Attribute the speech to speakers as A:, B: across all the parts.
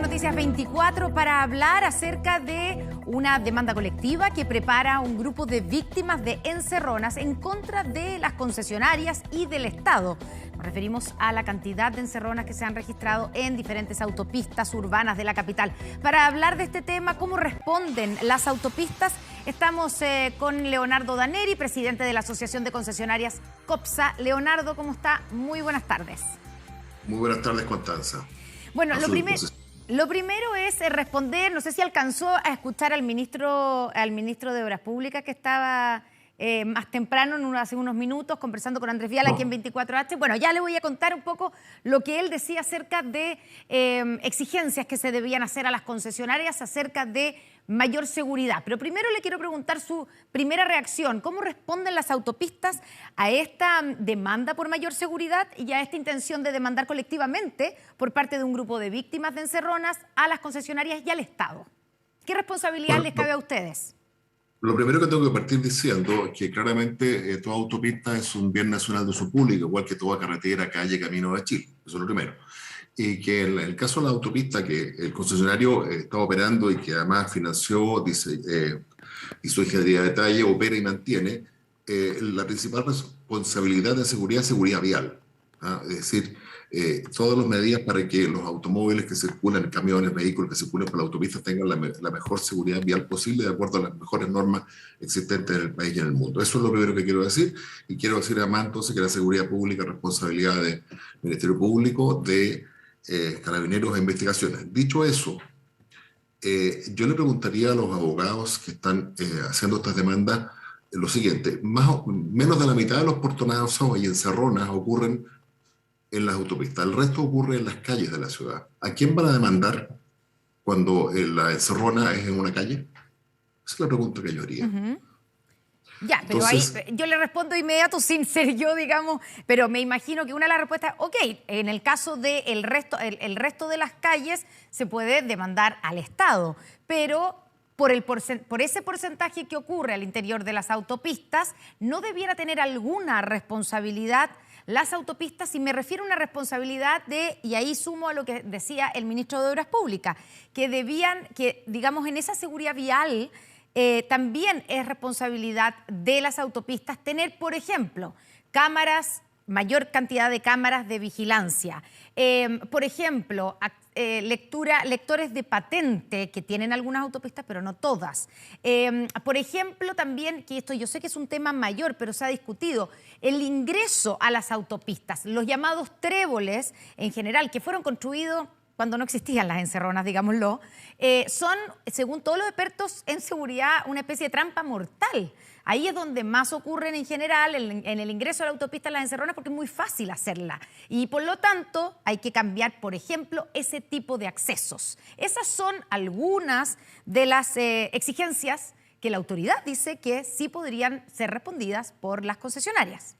A: Noticias 24 para hablar acerca de una demanda colectiva que prepara un grupo de víctimas de encerronas en contra de las concesionarias y del Estado. Nos referimos a la cantidad de encerronas que se han registrado en diferentes autopistas urbanas de la capital. Para hablar de este tema, cómo responden las autopistas, estamos con Leonardo Daneri, presidente de la Asociación de Concesionarias COPSA. Leonardo, ¿cómo está? Muy buenas tardes.
B: Muy buenas tardes, Constanza.
A: Bueno, lo primero es responder, no sé si alcanzó a escuchar al ministro de Obras Públicas que estaba más temprano, hace unos minutos, conversando con Andrés Vial aquí en 24H. Bueno, ya le voy a contar un poco lo que él decía acerca de exigencias que se debían hacer a las concesionarias acerca de mayor seguridad. Pero primero le quiero preguntar su primera reacción. ¿Cómo responden las autopistas a esta demanda por mayor seguridad y a esta intención de demandar colectivamente por parte de un grupo de víctimas de encerronas a las concesionarias y al Estado? ¿Qué responsabilidad les cabe a ustedes?
B: Lo primero que tengo que partir diciendo es que claramente toda autopista es un bien nacional de uso público, igual que toda carretera, calle, camino de Chile. Eso es lo primero. Y que en el caso de la autopista, que el concesionario está operando y que además financió, hizo ingeniería de detalle, opera y mantiene, la principal responsabilidad de seguridad es seguridad vial. Es decir, todas las medidas para que los automóviles que circulan, camiones, vehículos que circulan por la autopista tengan la mejor seguridad vial posible de acuerdo a las mejores normas existentes en el país y en el mundo. Eso es lo primero que quiero decir. Y quiero decir además entonces que la seguridad pública es responsabilidad del Ministerio Público, de Carabineros e Investigaciones. Dicho eso, yo le preguntaría a los abogados que están haciendo estas demandas lo siguiente: menos de la mitad de los portonazos y encerronas ocurren en las autopistas, el resto ocurre en las calles de la ciudad. ¿A quién van a demandar cuando la encerrona es en una calle? Esa es la pregunta que yo haría.
A: Ya, pero entonces, ahí yo le respondo inmediato sin ser yo, digamos, pero me imagino que una de las respuestas, ok, en el caso del resto, el resto de las calles se puede demandar al Estado, pero por ese porcentaje que ocurre al interior de las autopistas, ¿no debiera tener alguna responsabilidad las autopistas? Y me refiero a una responsabilidad y ahí sumo a lo que decía el ministro de Obras Públicas, que digamos en esa seguridad vial también es responsabilidad de las autopistas tener, por ejemplo, mayor cantidad de cámaras de vigilancia, por ejemplo, lectores de patente que tienen algunas autopistas, pero no todas. Por ejemplo, también, que esto yo sé que es un tema mayor, pero se ha discutido, el ingreso a las autopistas, los llamados tréboles en general, que fueron construidos cuando no existían las encerronas, digámoslo, son, según todos los expertos en seguridad, una especie de trampa mortal. Ahí es donde más ocurren en general, en el ingreso a la autopista, las encerronas, porque es muy fácil hacerla. Y por lo tanto, hay que cambiar, por ejemplo, ese tipo de accesos. Esas son algunas de las exigencias que la autoridad dice que sí podrían ser respondidas por las concesionarias.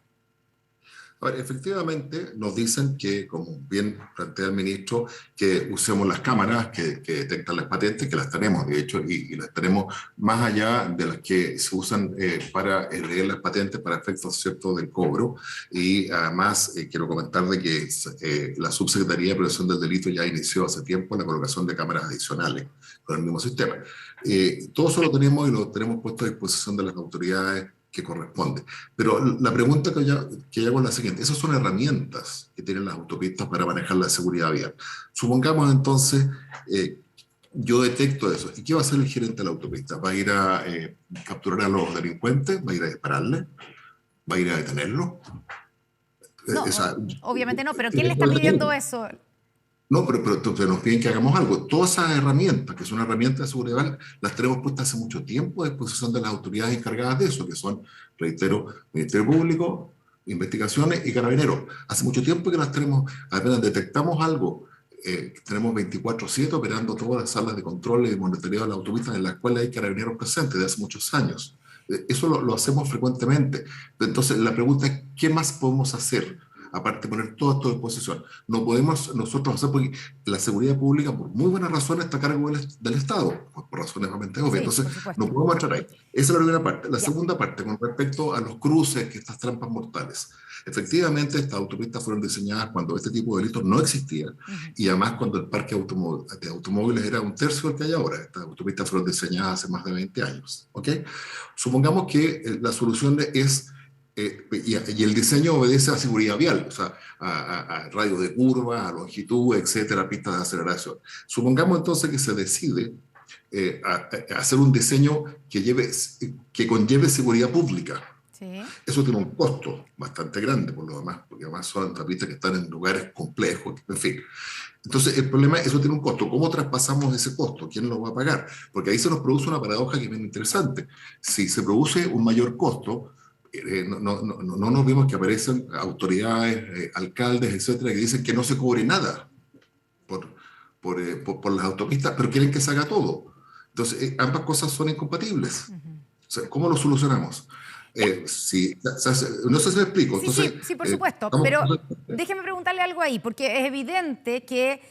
B: A ver, efectivamente nos dicen que, como bien plantea el ministro, que usemos las cámaras que detectan las patentes, que las tenemos de hecho, y las tenemos más allá de las que se usan para leer las patentes para efectos ciertos del cobro. Y además quiero comentar de que la Subsecretaría de Prevención del Delito ya inició hace tiempo la colocación de cámaras adicionales con el mismo sistema. Todo eso lo tenemos y lo tenemos puesto a disposición de las autoridades que corresponde. Pero la pregunta que yo hago es la siguiente: esas son herramientas que tienen las autopistas para manejar la seguridad vial. Supongamos entonces, yo detecto eso. ¿Y qué va a hacer el gerente de la autopista? ¿Va a ir a capturar a los delincuentes? ¿Va a ir a dispararle? ¿Va a ir a detenerlos?
A: No, obviamente no, pero ¿quién le está pidiendo eso?
B: No, pero nos piden que hagamos algo. Todas esas herramientas, que son herramientas de seguridad, las tenemos puestas hace mucho tiempo a disposición de las autoridades encargadas de eso, que son, reitero, Ministerio Público, Investigaciones y Carabineros. Hace mucho tiempo que las tenemos, apenas detectamos algo, tenemos 24/7 operando todas las salas de control y de monitoreo de las autopistas en las cuales hay carabineros presentes de hace muchos años. Eso lo hacemos frecuentemente. Entonces, la pregunta es, ¿qué más podemos hacer? Aparte de poner todo esto a disposición. No podemos nosotros hacer, porque la seguridad pública, por muy buenas razones, está a cargo del Estado, por razones realmente obvias. Sí, entonces, no podemos entrar ahí. Esa es la primera parte. La segunda parte, con respecto a los cruces, que estas trampas mortales. Efectivamente, estas autopistas fueron diseñadas cuando este tipo de delitos no existía y además cuando el parque de automóviles era un tercio del que hay ahora. Estas autopistas fueron diseñadas hace más de 20 años. ¿Ok? Supongamos que la solución es, y el diseño obedece a seguridad vial, o sea, a radio de curva, a longitud, etcétera, pistas de aceleración. Supongamos entonces que se decide a hacer un diseño que conlleve seguridad pública.
A: Sí.
B: Eso tiene un costo bastante grande por lo demás, porque además son autopistas que están en lugares complejos, en fin. Entonces, el problema es que eso tiene un costo. ¿Cómo traspasamos ese costo? ¿Quién lo va a pagar? Porque ahí se nos produce una paradoja que es bien interesante. Si se produce un mayor costo, no nos vemos que aparecen autoridades, alcaldes, etcétera, que dicen que no se cobre nada por las autopistas, pero quieren que se haga todo. Entonces, ambas cosas son incompatibles. O sea, ¿cómo lo solucionamos? No sé si me explico.
A: Sí,
B: Entonces,
A: sí, por supuesto, pero déjeme preguntarle algo ahí, porque es evidente que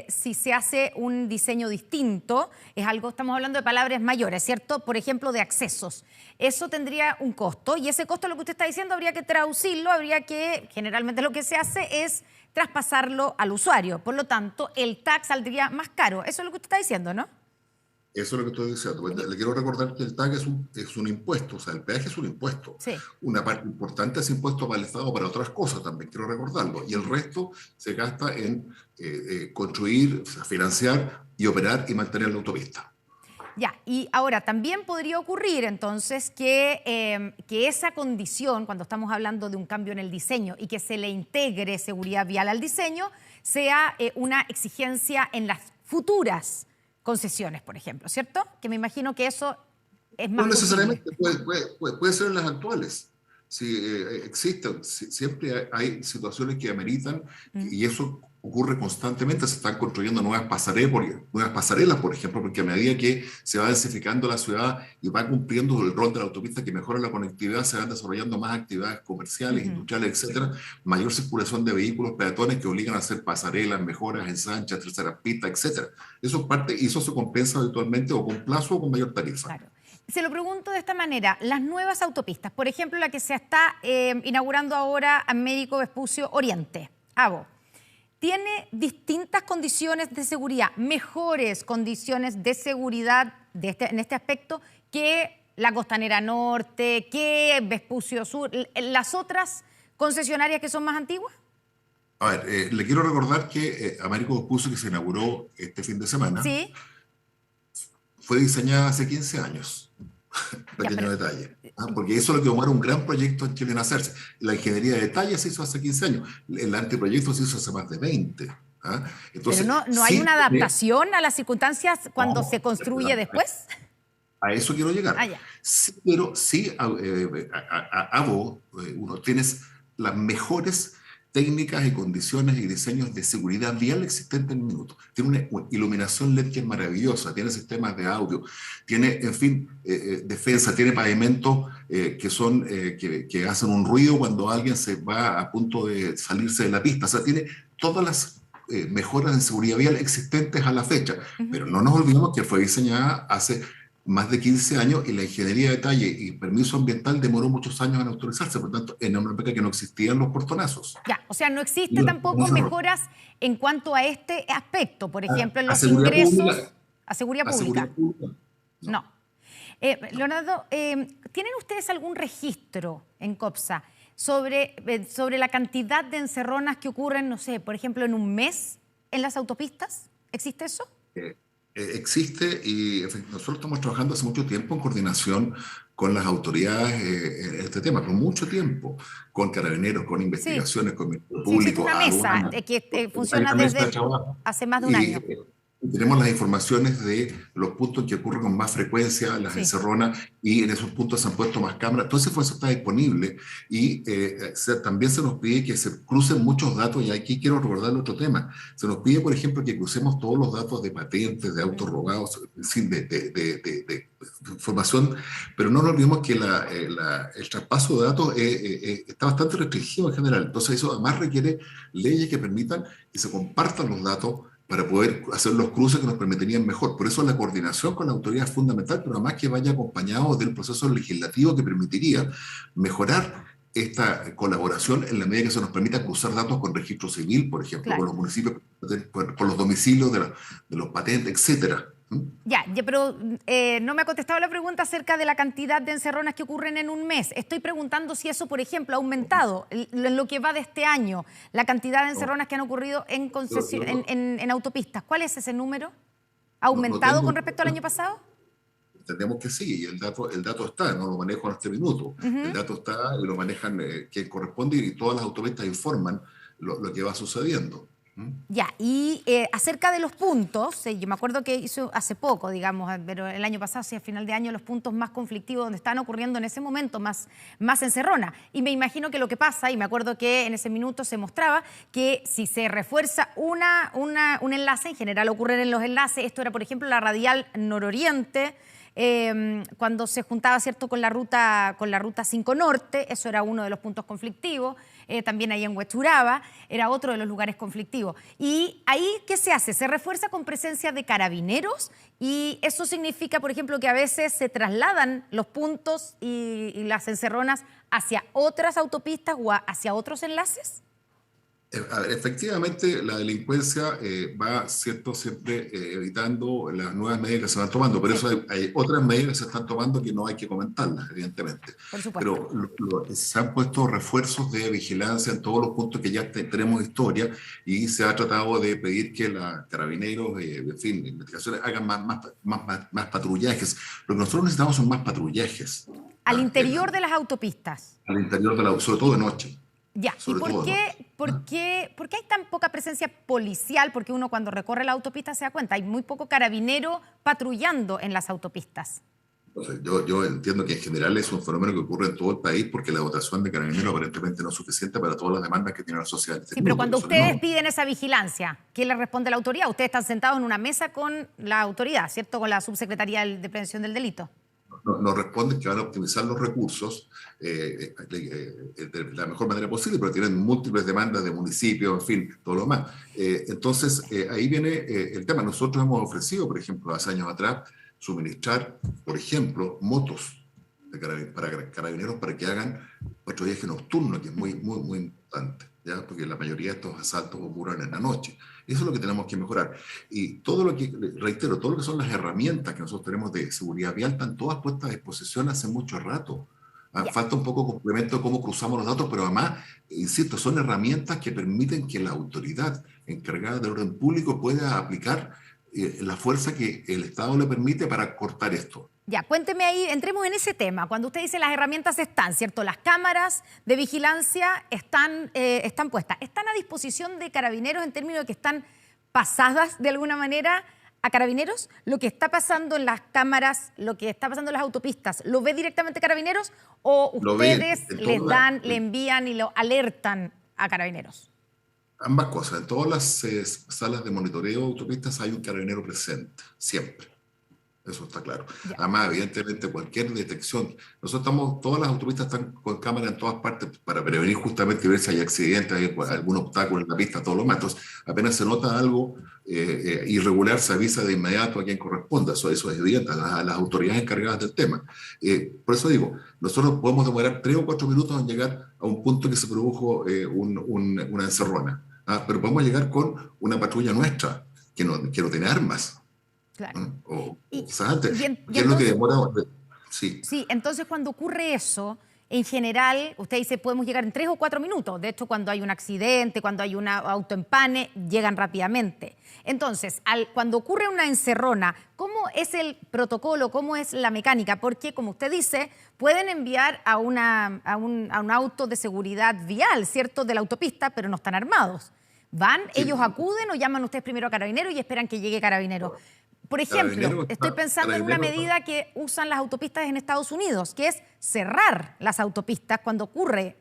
A: si se hace un diseño distinto, estamos hablando de palabras mayores, ¿cierto? Por ejemplo, de accesos. Eso tendría un costo y ese costo, lo que usted está diciendo, habría que traducirlo, generalmente lo que se hace es traspasarlo al usuario. Por lo tanto, el TAC saldría más caro. Eso es lo que usted está diciendo, ¿no?
B: Eso es lo que estoy diciendo. Le quiero recordar que el TAC es un impuesto, o sea, el peaje es un impuesto.
A: Sí.
B: Una parte importante de ese impuesto va al Estado para otras cosas también, quiero recordarlo. Y el resto se gasta en construir, o sea, financiar y operar y mantener la autopista.
A: Ya, y ahora también podría ocurrir entonces que esa condición, cuando estamos hablando de un cambio en el diseño y que se le integre seguridad vial al diseño, sea una exigencia en las futuras concesiones, por ejemplo, ¿cierto? Que me imagino que eso es más.
B: No necesariamente, puede ser en las actuales. Si existen, siempre hay situaciones que ameritan y eso ocurre constantemente. Se están construyendo nuevas pasarelas, por ejemplo, porque a medida que se va densificando la ciudad y va cumpliendo el rol de la autopista que mejora la conectividad, se van desarrollando más actividades comerciales, industriales, etcétera, mayor circulación de vehículos, peatones que obligan a hacer pasarelas, mejoras, ensanchas, terceras pistas, etcétera. Eso es parte y eso se compensa habitualmente o con plazo o con mayor tarifa.
A: Claro. Se lo pregunto de esta manera, las nuevas autopistas, por ejemplo, la que se está inaugurando ahora Américo Vespucio Oriente, AVO, ¿tiene distintas condiciones de seguridad, mejores condiciones de seguridad en este aspecto que la Costanera Norte, que Vespucio Sur, las otras concesionarias que son más antiguas?
B: A ver, le quiero recordar que Américo Vespucio, que se inauguró este fin de semana,
A: ¿sí?,
B: fue diseñada hace 15 años. Pequeño detalle. Porque eso es lo que tomar un gran proyecto en Chile en hacerse. La ingeniería de detalle se hizo hace 15 años. El anteproyecto se hizo hace más de 20. Entonces,
A: ¿pero no hay una adaptación a las circunstancias cuando se construye después?
B: A eso quiero llegar. Sí, pero sí, a vos, tienes las mejores técnicas y condiciones y diseños de seguridad vial existentes en el minuto. Tiene una iluminación LED que es maravillosa, tiene sistemas de audio, tiene, en fin, defensa, tiene pavimentos que hacen un ruido cuando alguien se va a punto de salirse de la pista. O sea, tiene todas las mejoras en seguridad vial existentes a la fecha. Pero no nos olvidemos que fue diseñada hace más de 15 años y la ingeniería de detalle y permiso ambiental demoró muchos años en autorizarse, por tanto, en una época que no existían los portonazos.
A: Ya, o sea, no existe tampoco mejoras en cuanto a este aspecto, por ejemplo, en los ingresos a seguridad pública. No. Leonardo, ¿tienen ustedes algún registro en COPSA sobre la cantidad de encerronas que ocurren, no sé, por ejemplo, en un mes en las autopistas? ¿Existe eso?
B: Existe y nosotros estamos trabajando hace mucho tiempo en coordinación con las autoridades en este tema, con mucho tiempo, con carabineros, con investigaciones, con el público.
A: Sí, una mesa que funciona desde hace más de un año.
B: Tenemos las informaciones de los puntos que ocurren con más frecuencia, las encerronas, y en esos puntos se han puesto más cámaras. Todo ese esfuerzo está disponible y también se nos pide que se crucen muchos datos, y aquí quiero recordar otro tema. Se nos pide, por ejemplo, que crucemos todos los datos de patentes, de autos robados, de información, pero no nos olvidemos que el traspaso de datos está bastante restringido en general. Entonces eso además requiere leyes que permitan que se compartan los datos para poder hacer los cruces que nos permitirían mejor. Por eso la coordinación con la autoridad es fundamental, pero además que vaya acompañado del proceso legislativo que permitiría mejorar esta colaboración en la medida que se nos permita cruzar datos con registro civil, por ejemplo, con
A: Claro.
B: los municipios, con los domicilios de los patentes, etcétera.
A: Pero no me ha contestado la pregunta acerca de la cantidad de encerronas que ocurren en un mes. Estoy preguntando si eso, por ejemplo, ha aumentado en lo que va de este año, la cantidad de encerronas que han ocurrido en autopistas. ¿Cuál es ese número? ¿Ha aumentado con respecto al año pasado?
B: Entendemos que sí, y el dato está, no lo manejo en este minuto. El dato está y lo manejan quien corresponde y todas las autopistas informan lo que va sucediendo.
A: Y acerca de los puntos, yo me acuerdo que hizo hace poco, digamos, pero el año pasado, a final de año, los puntos más conflictivos donde estaban ocurriendo en ese momento más encerrona. Y me imagino que lo que pasa, y me acuerdo que en ese minuto se mostraba que si se refuerza un enlace, en general ocurren en los enlaces, esto era, por ejemplo, la radial nororiente, cuando se juntaba, ¿cierto?, con la ruta 5 Norte, eso era uno de los puntos conflictivos. También ahí en Huechuraba, era otro de los lugares conflictivos. Y ahí, ¿qué se hace? Se refuerza con presencia de carabineros y eso significa, por ejemplo, que a veces se trasladan los puntos y las encerronas hacia otras autopistas o hacia otros enlaces.
B: A ver, efectivamente, la delincuencia va siempre evitando las nuevas medidas que se van tomando, pero eso hay otras medidas que se están tomando que no hay que comentarlas, evidentemente.
A: Por supuesto.
B: Pero se han puesto refuerzos de vigilancia en todos los puntos que ya tenemos historia y se ha tratado de pedir que los carabineros, en fin, investigaciones, hagan más patrullajes. Lo que nosotros necesitamos son más patrullajes.
A: Al interior de las autopistas.
B: Al interior sobre todo de noche.
A: ¿Y por qué hay tan poca presencia policial? Porque uno cuando recorre la autopista se da cuenta, hay muy poco carabinero patrullando en las autopistas.
B: Entonces, yo entiendo que en general es un fenómeno que ocurre en todo el país porque la dotación de carabineros aparentemente no es suficiente para todas las demandas que tiene la sociedad.
A: Sí, pero cuando ustedes piden esa vigilancia, ¿quién le responde a la autoridad? Ustedes están sentados en una mesa con la autoridad, ¿cierto? Con la Subsecretaría de Prevención del Delito.
B: Nos responden que van a optimizar los recursos de la mejor manera posible, pero tienen múltiples demandas de municipios, en fin, todo lo demás. Entonces, ahí viene el tema. Nosotros hemos ofrecido, por ejemplo, hace años atrás, suministrar, por ejemplo, motos para carabineros para que hagan patrullaje nocturno, que es muy importante, ¿ya? Porque la mayoría de estos asaltos ocurren en la noche. Eso es lo que tenemos que mejorar. Y todo lo que, reitero, todo lo que son las herramientas que nosotros tenemos de seguridad vial están todas puestas a disposición hace mucho rato. Falta un poco complemento de cómo cruzamos los datos, pero además, insisto, son herramientas que permiten que la autoridad encargada del orden público pueda aplicar la fuerza que el Estado le permite para cortar esto.
A: Cuénteme ahí, entremos en ese tema. Cuando usted dice las herramientas están, ¿cierto? Las cámaras de vigilancia están puestas. ¿Están a disposición de carabineros en términos de que están pasadas de alguna manera a carabineros? ¿Lo que está pasando en las cámaras, lo que está pasando en las autopistas, lo ve directamente carabineros o ustedes le envían y lo alertan a carabineros?
B: Ambas cosas. En todas las salas de monitoreo de autopistas hay un carabinero presente, siempre. Eso está claro. Además, evidentemente, cualquier detección. Todas las autopistas están con cámaras en todas partes para prevenir justamente ver si hay accidentes, hay algún obstáculo en la pista, todo lo más. Entonces, apenas se nota algo irregular, se avisa de inmediato a quien corresponda. Eso es evidente, a las autoridades encargadas del tema. Por eso digo, nosotros podemos demorar 3 o 4 minutos en llegar a un punto que se produjo una encerrona. Pero podemos llegar con una patrulla nuestra que no tiene armas.
A: Claro.
B: ¿Qué es lo que demora? Sí,
A: entonces cuando ocurre eso, en general, usted dice, podemos llegar en 3 o 4 minutos. De hecho, cuando hay un accidente, cuando hay un autoempane, llegan rápidamente. Entonces, cuando ocurre una encerrona, ¿cómo es el protocolo? ¿Cómo es la mecánica? Porque, como usted dice, pueden enviar a un auto de seguridad vial, ¿cierto?, de la autopista, pero no están armados. Ellos acuden o llaman ustedes primero a Carabineros y esperan que llegue Carabinero. Por ejemplo, estoy pensando en una medida que usan las autopistas en Estados Unidos, que es cerrar las autopistas cuando ocurre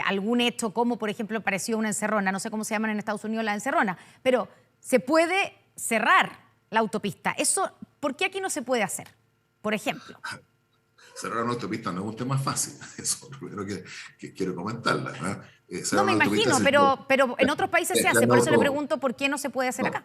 A: algún hecho, como por ejemplo pareció una encerrona, no sé cómo se llaman en Estados Unidos la encerrona, pero se puede cerrar la autopista. Eso, ¿por qué aquí no se puede hacer? Por ejemplo.
B: Cerrar una autopista no es un tema fácil, eso es lo primero que quiero comentarla.
A: No me imagino, pero en otros países se hace, por eso le pregunto por qué no se puede hacer acá.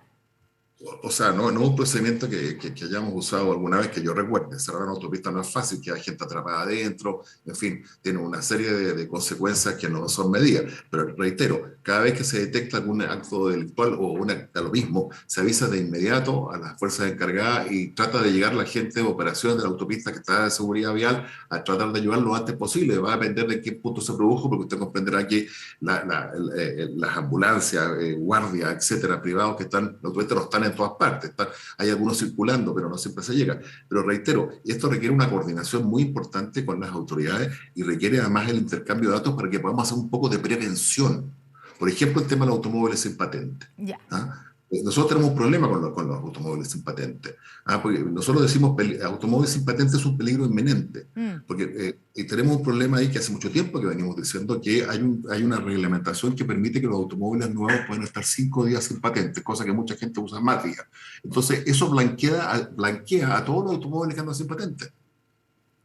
B: O sea, no es un procedimiento que hayamos usado alguna vez que yo recuerde. Cerrar una autopista no es fácil, que hay gente atrapada adentro, en fin, tiene una serie de consecuencias que no son medidas. Pero reitero, cada vez que se detecta algún acto delictual o a lo mismo, se avisa de inmediato a las fuerzas encargadas y trata de llegar la gente de operaciones de la autopista que está de seguridad vial a tratar de ayudar lo antes posible. Va a depender de qué punto se produjo, porque usted comprenderá que las ambulancias, guardias, etcétera, privados que están, los autopistas no están en todas partes, hay algunos circulando, pero no siempre se llega. Pero reitero, esto requiere una coordinación muy importante con las autoridades y requiere además el intercambio de datos para que podamos hacer un poco de prevención. Por ejemplo, el tema de los automóviles sin patente.
A: Ya.
B: ¿Ah? Nosotros tenemos un problema con los automóviles sin patente. Porque nosotros decimos automóviles sin patente es un peligro inminente. Porque tenemos un problema ahí que hace mucho tiempo que venimos diciendo que hay una reglamentación que permite que los automóviles nuevos puedan estar 5 días sin patente, cosa que mucha gente usa más días. Entonces, eso blanquea a todos los automóviles que andan sin patente.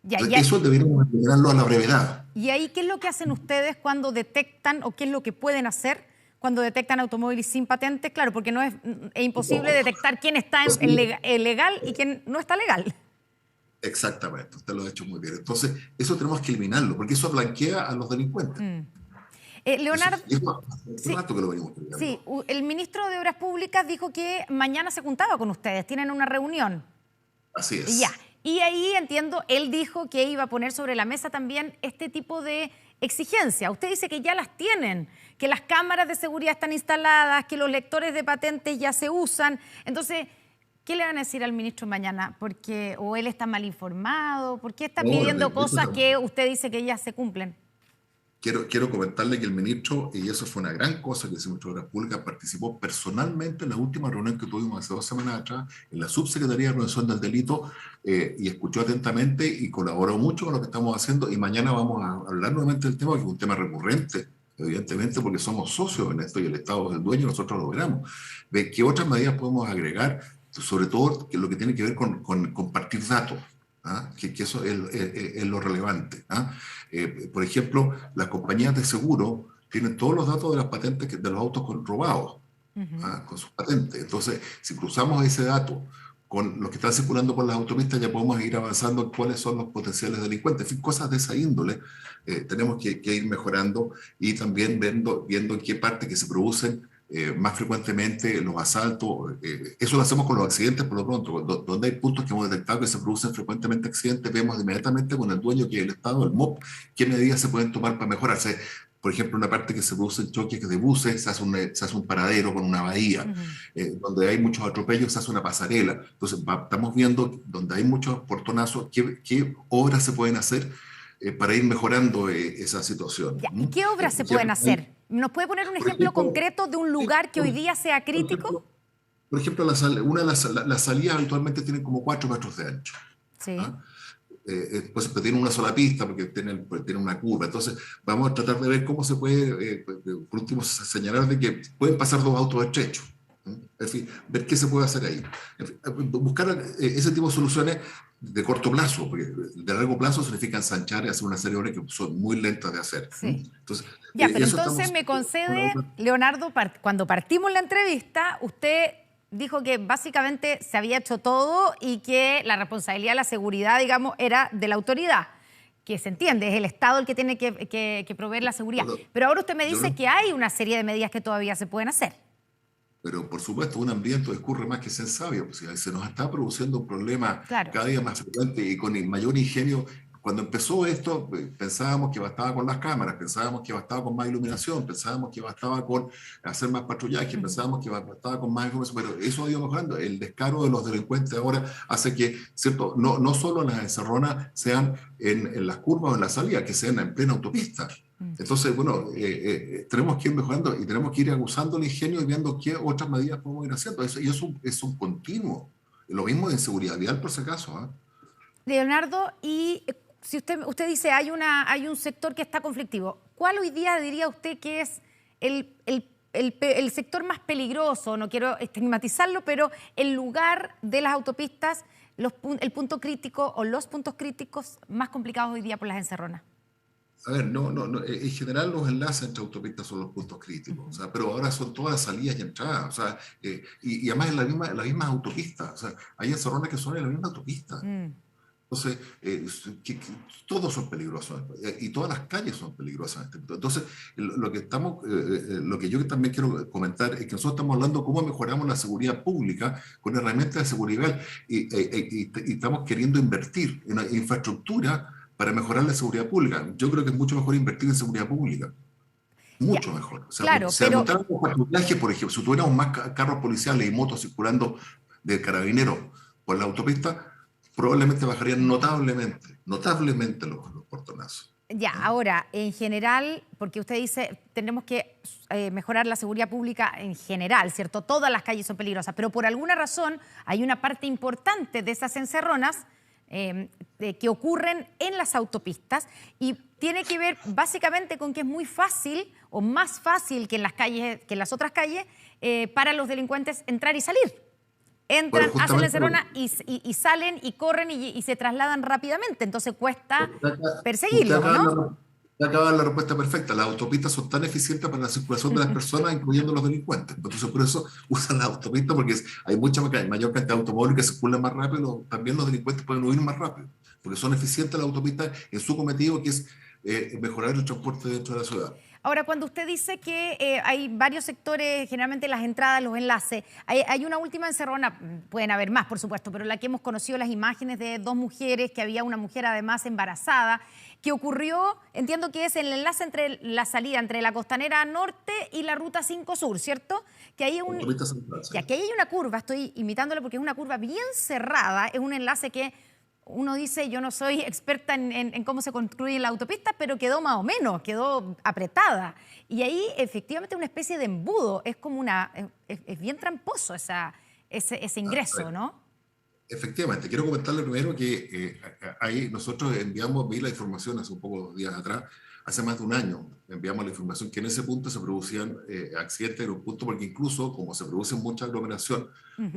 A: Ya,
B: Entonces, eso deberíamos eliminarlo a la brevedad.
A: ¿Y ahí qué es lo que hacen ustedes cuando detectan o qué es lo que pueden hacer cuando detectan automóviles sin patente? Claro, porque es imposible detectar quién está legal y quién no está legal.
B: Exactamente, usted lo ha hecho muy bien. Entonces, eso tenemos que eliminarlo, porque eso blanquea a los delincuentes.
A: Leonardo,
B: Hace rato que lo venimos
A: sí,
B: estudiando.
A: el ministro de Obras Públicas dijo que mañana se juntaba con ustedes, tienen una reunión.
B: Así
A: Ya,
B: es.
A: y ahí entiendo, él dijo que iba a poner sobre la mesa también este tipo de exigencia. Usted dice que ya las tienen, que las cámaras de seguridad están instaladas, que los lectores de patentes ya se usan. Entonces, ¿qué le van a decir al ministro mañana? Porque o él está mal informado, ¿por qué está
B: No,
A: pidiendo cosas que usted dice que ya se cumplen?
B: quiero comentarle que el ministro, y eso fue una gran cosa que el ministro de Obras Públicas, participó personalmente en la última reunión que tuvimos hace 2 semanas atrás en la Subsecretaría de Prevención del Delito y escuchó atentamente y colaboró mucho con lo que estamos haciendo y mañana vamos a hablar nuevamente del tema, que es un tema recurrente, evidentemente porque somos socios en esto y el Estado es el dueño, nosotros lo veramos. ¿De qué otras medidas podemos agregar? Sobre todo lo que tiene que ver con compartir datos. ¿Ah? Que eso es lo relevante. ¿Ah? Por ejemplo, las compañías de seguro tienen todos los datos de las patentes de los autos robados, ¿ah? Con sus patentes. Entonces, si cruzamos ese dato con los que están circulando por las autopistas, ya podemos ir avanzando en cuáles son los potenciales delincuentes. En fin, cosas de esa índole tenemos que ir mejorando y también viendo en qué parte que se producen más frecuentemente los asaltos. Eso lo hacemos con los accidentes por lo pronto. Donde hay puntos que hemos detectado que se producen frecuentemente accidentes, vemos inmediatamente con el dueño, que es el Estado, el MOP, qué medidas se pueden tomar para mejorarse. Por ejemplo, una parte que se producen choques de buses, se hace un paradero con una bahía. Donde hay muchos atropellos, se hace una pasarela. Entonces, estamos viendo donde hay muchos portonazos, qué obras se pueden hacer para ir mejorando esa situación.
A: Ya, ¿y qué obras se pueden hacer? ¿Nos puede poner un ejemplo concreto de un lugar que hoy día sea crítico?
B: Por ejemplo, una de las salidas habitualmente tienen como 4 metros de ancho.
A: Sí.
B: ¿Ah? Pues tiene una sola pista porque tiene una curva. Entonces, vamos a tratar de ver cómo se puede, por último, señalar de que pueden pasar 2 autos estrechos. En fin, ver qué se puede hacer ahí. En fin, buscar ese tipo de soluciones de corto plazo, porque de largo plazo significa ensanchar y hacer una serie de obras que son muy lentas de hacer.
A: Sí.
B: Entonces,
A: Ya, pero entonces me concede, Leonardo, cuando partimos la entrevista, usted dijo que básicamente se había hecho todo y que la responsabilidad de la seguridad, digamos, era de la autoridad, que se entiende, es el Estado el que tiene que proveer la seguridad. Pero ahora usted me dice que hay una serie de medidas que todavía se pueden hacer.
B: Pero por supuesto, un hambriento discurre más que ser sabio. Pues, se nos está produciendo un problema
A: Claro.
B: cada día más frecuente y con el mayor ingenio. Cuando empezó esto, pensábamos que bastaba con las cámaras, pensábamos que bastaba con más iluminación, pensábamos que bastaba con hacer más patrullaje, pensábamos que bastaba con más información, pero eso ha ido mejorando. El descaro de los delincuentes ahora hace que, ¿cierto? No solo las encerronas sean en las curvas o en la salida, que sean en plena autopista. Entonces, bueno, tenemos que ir mejorando y tenemos que ir abusando el ingenio y viendo qué otras medidas podemos ir haciendo. Y eso es un continuo. Lo mismo en seguridad vial, por si acaso. ¿Eh?
A: Leonardo, y si usted dice hay un sector que está conflictivo, ¿cuál hoy día diría usted que es el sector más peligroso? No quiero estigmatizarlo, pero el lugar de las autopistas, el punto crítico o los puntos críticos más complicados hoy día por las encerronas.
B: A ver, en general los enlaces entre autopistas son los puntos críticos, o
A: Ujú.
B: sea, pero ahora son todas salidas y entradas, o sea, y además en las mismas autopistas, o sea, hay encerronas que son en la misma autopista.
A: Mm.
B: Entonces, todos son peligrosos y todas las calles son peligrosas en este punto. Entonces, lo que yo también quiero comentar es que nosotros estamos hablando de cómo mejoramos la seguridad pública con herramientas de seguridad y estamos queriendo invertir en una infraestructura para mejorar la seguridad pública. Yo creo que es mucho mejor invertir en seguridad pública,
A: Ya,
B: mucho mejor. O sea,
A: claro,
B: si
A: pero
B: aumentáramos los patrullajes, por ejemplo, si tuviéramos más carros policiales y motos circulando de carabineros por la autopista, probablemente bajarían notablemente los portonazos.
A: ya,
B: ¿Ah?
A: ahora, en general, porque usted dice, tenemos que mejorar la seguridad pública en general, ¿cierto? Todas las calles son peligrosas, pero por alguna razón hay una parte importante de esas encerronas que ocurren en las autopistas y tiene que ver básicamente con que es muy fácil o más fácil que en las calles, que en las otras calles, para los delincuentes entrar y salir.
B: Bueno,
A: Entran, hacen la
B: justamente
A: encerrona y salen y corren y se trasladan rápidamente. Entonces cuesta
B: usted
A: perseguirlos, ¿o
B: acaba,
A: no?
B: usted acaba la respuesta perfecta. Las autopistas son tan eficientes para la circulación de las personas, incluyendo los delincuentes. Entonces, por eso usan las autopistas, porque hay mayor cantidad de automóviles que circulan más rápido. También los delincuentes pueden huir más rápido, porque son eficientes las autopistas en su cometido, que es mejorar el transporte dentro de la ciudad.
A: Ahora, cuando usted dice que hay varios sectores, generalmente las entradas, los enlaces, hay una última encerrona, pueden haber más, por supuesto, pero la que hemos conocido las imágenes de dos mujeres, que había una mujer además embarazada, que ocurrió, entiendo que es el enlace entre la salida entre la Costanera Norte y la Ruta 5 Sur, ¿cierto? Que ahí
B: Autopista central, sí.
A: que aquí hay una curva, estoy imitándole porque es una curva bien cerrada, es un enlace que uno dice, yo no soy experta en cómo se construye la autopista, pero quedó más o menos, quedó apretada. Y ahí efectivamente una especie de embudo, es como es bien tramposo ese ingreso, ¿no?
B: Efectivamente, quiero comentarle primero que ahí nosotros vi la información hace un pocos días atrás, hace más de un año, enviamos la información que en ese punto se producían accidentes en un punto, porque incluso como se produce mucha aglomeración,
A: Ujú.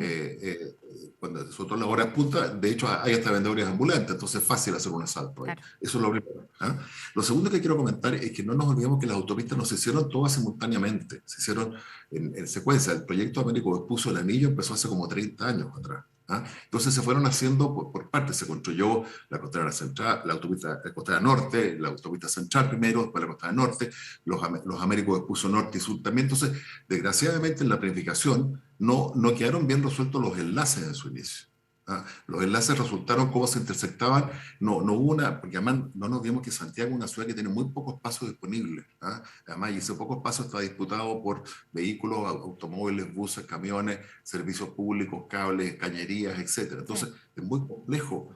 B: cuando sobre todo en la hora punta, de hecho hay hasta vendedores ambulantes, entonces es fácil hacer un asalto ahí.
A: Claro.
B: Eso es lo primero. ¿Ah? Lo segundo que quiero comentar es que no nos olvidemos que las autopistas no se hicieron todas simultáneamente, se hicieron en secuencia. El proyecto Américo Vespucio El Anillo empezó hace como 30 años atrás. ¿Ah? Entonces se fueron haciendo por partes, se construyó la Costanera Central, la autopista la Costanera Norte, la autopista Central primero, después la Costanera Norte, los Américos Vespucio Norte y Sur también. Entonces, desgraciadamente en la planificación no quedaron bien resueltos los enlaces en su inicio. ¿Ah? Los enlaces resultaron cómo se intersectaban, no hubo porque además no nos olvidemos que Santiago es una ciudad que tiene muy pocos pasos disponibles. ¿Ah? Además, y ese pocos pasos está disputado por vehículos, automóviles, buses, camiones, servicios públicos, cables, cañerías, etcétera.
A: Sí.
B: Entonces, es muy complejo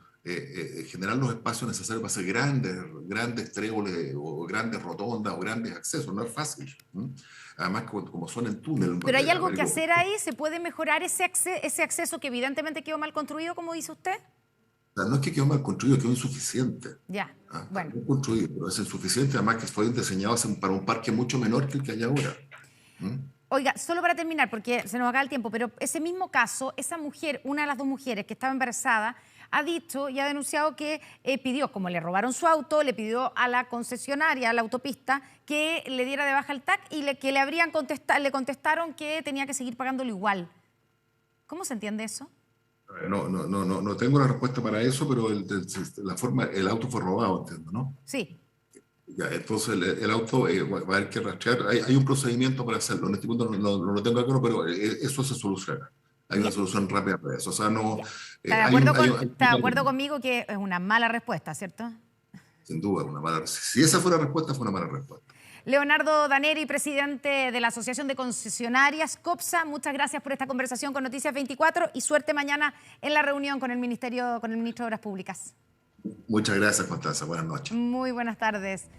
B: generar los espacios necesarios para hacer grandes tréboles o grandes rotondas o grandes accesos. No es fácil. ¿Mm? Además, como son en túnel,
A: Pero hay algo que hacer ahí, ¿se puede mejorar ese acceso que evidentemente quedó mal construido, como dice usted?
B: o sea, no es que quedó mal construido, quedó insuficiente.
A: Ya,
B: Está
A: bueno.
B: bien construido, pero es insuficiente, además que fue diseñado para un parque mucho menor que el que hay ahora. ¿Mm?
A: Oiga, solo para terminar, porque se nos acaba el tiempo, pero ese mismo caso, esa mujer, una de las dos mujeres que estaba embarazada, ha dicho y ha denunciado que pidió, como le robaron su auto, le pidió a la concesionaria, a la autopista, que le diera de baja el TAC y que le contestaron que tenía que seguir pagándolo igual. ¿Cómo se entiende eso?
B: No tengo la respuesta para eso, pero el auto fue robado, entiendo, ¿no?
A: Sí.
B: Ya, entonces el auto va a haber que rastrear. Hay un procedimiento para hacerlo. En este punto no lo tengo claro, pero eso se soluciona. Hay una
A: Ya,
B: solución rápida para eso. O sea, no.
A: ya. ¿Está de acuerdo
B: Hay
A: conmigo que es una mala respuesta, cierto?
B: sin duda, una mala. Si esa fue la respuesta, fue una mala respuesta.
A: Leonardo Daneri, presidente de la Asociación de Concesionarias COPSA, muchas gracias por esta conversación con Noticias 24 y suerte mañana en la reunión con el ministro de Obras Públicas.
B: Muchas gracias, Constanza. Buenas noches.
A: Muy buenas tardes.